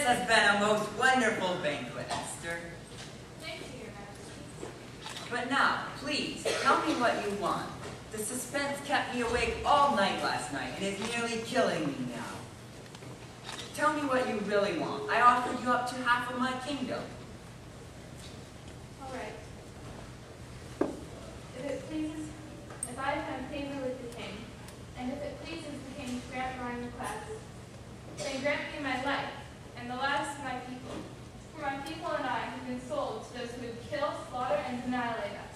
has been a most wonderful banquet, Esther. Thank you, Your Majesty. But now, please, tell me what you want. The suspense kept me awake all night last night and is nearly killing me now. Tell me what you really want. I offered you up to half of my kingdom. All right. If it pleases, if I find favor with the king, and if it pleases the king to grant my request, then grant me my life, and the lives of my people. For my people and I have been sold to those who would kill, slaughter, and annihilate us.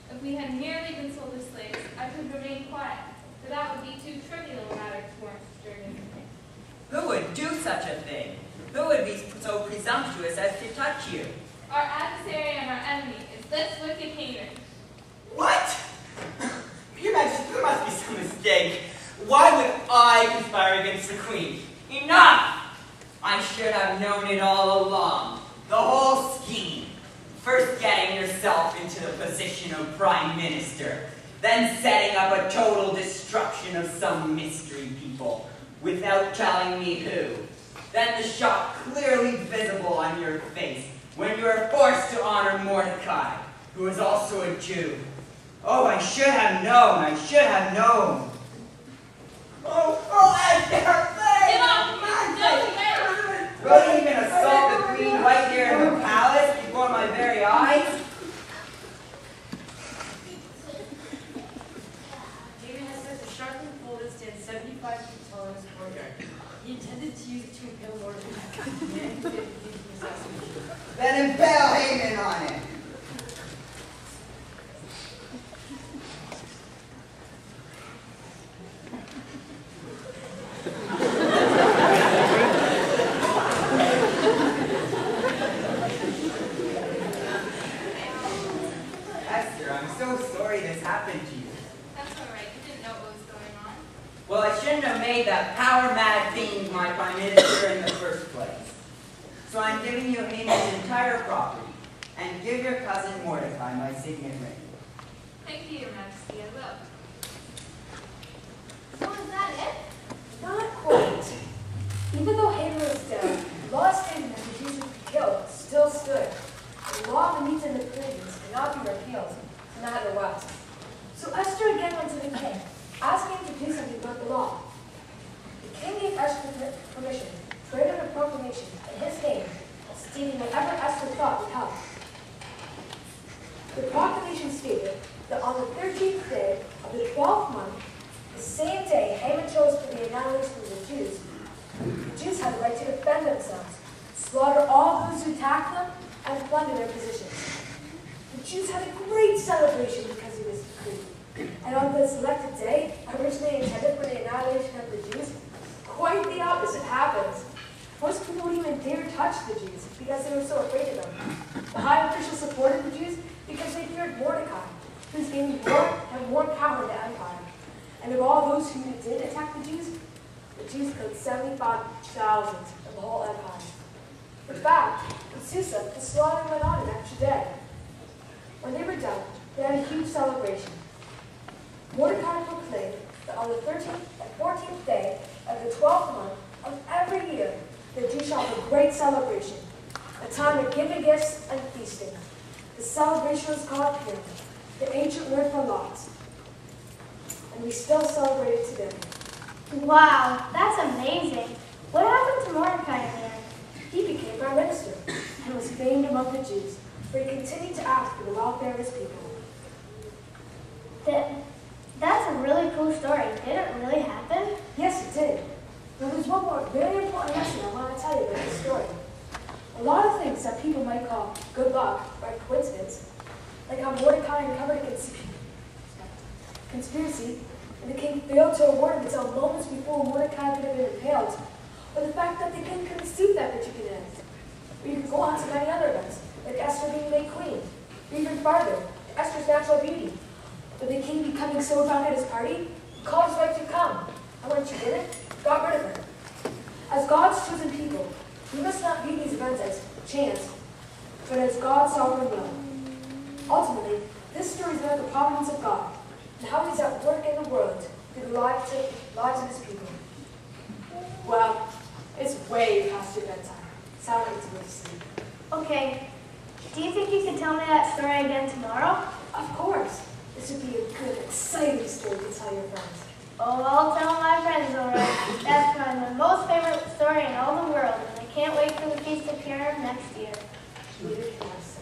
If we had merely been sold as slaves, I could remain quiet, for that would be too trivial a matter to warrant disturbing the king. Who would do such a thing? Who would be so presumptuous as to touch you? Our adversary and our enemy is this wicked Haman. What? Your Majesty, there must be some mistake. Why would I conspire against the Queen? Enough! I should have known it all along. The whole scheme. First getting yourself into the position of Prime Minister, then setting up a total destruction of some mystery people, without telling me who. Then the shock clearly visible on your face, when you were forced to honor Mordecai, who is also a Jew. Oh, I should have known, I should have known. Oh, Esther! Get off! Will you even assault the Queen right here in the palace before my very eyes? David has such a sharpened pole that stands 75 feet tall in his courtyard. He intended to use it to impale Mordecai. Then impale Haman on it. Esther, I'm so sorry this happened to you. That's all right. You didn't know what was going on. Well, I shouldn't have made that power-mad fiend my prime minister in the first place. So I'm giving you Haman's entire property, and give your cousin Mordecai my signet ring. Thank you, Your Majesty. I will. So is that it? Not quite. Even though Haman was dead, the law stated that the Jews would be killed still stood. The law of the Medes and the Persians could not be repealed, no matter what. So Esther again went to the king, asking him to do something about the law. The king gave Esther permission to write out a proclamation in his name, stating whatever Esther thought would help. The proclamation stated that on the 13th day of the 12th month, the same day Haman chose for the annihilation of the Jews had the right to defend themselves, slaughter all those who attacked them, and plunder their positions. The Jews had a great celebration because of this decree. And on the selected day, originally intended for the annihilation of the Jews, quite the opposite happens. Most people wouldn't even dare touch the Jews because they were so afraid of them. The high officials supported the Jews because they feared Mordecai, whose gave more and more power to the empire. And of all those who did attack the Jews killed 75,000 of the whole empire. In fact, in Susa, the slaughter went on an extra day. When they were done, they had a huge celebration. Mordecai proclaimed that on the 13th and 14th day of the 12th month of every year, the Jews shall have a great celebration, a time of giving gifts and feasting. The celebration was called Purim, the ancient word for lots, and we still celebrate it today. Wow, that's amazing. What happened to Mordecai in the end? He became prime minister and was famed among the Jews, where he continued to ask for the welfare of his people. That's a really cool story. Did it really happen? Yes, it did. But there's one more very important lesson I want to tell you about this story. A lot of things that people might call good luck or coincidence, like how Mordecai uncovered a conspiracy and the king failed to award him until moments before Mordecai could have been impaled, or the fact that the king couldn't see that particular event. Or you could go on to many other events, like Esther being made queen, or even farther, Esther's natural beauty. But the king becoming so drunk at his party, he called his wife to come, and when she didn't, got rid of her. As God's chosen people, we must not view these events as chance, but as God's sovereign will. Ultimately, this story is about the providence of God, and how he's at work in the world through the lives of his people. Well, it's way past your bedtime. Sounded to me sleep. Okay. Do you think you can tell me that story again tomorrow? Of course. This would be a good, exciting story to tell your friends. Oh, I'll tell my friends, all right. That's probably my most favorite story in all the world, and I can't wait for the Feast of Purim next year. Peter can have some.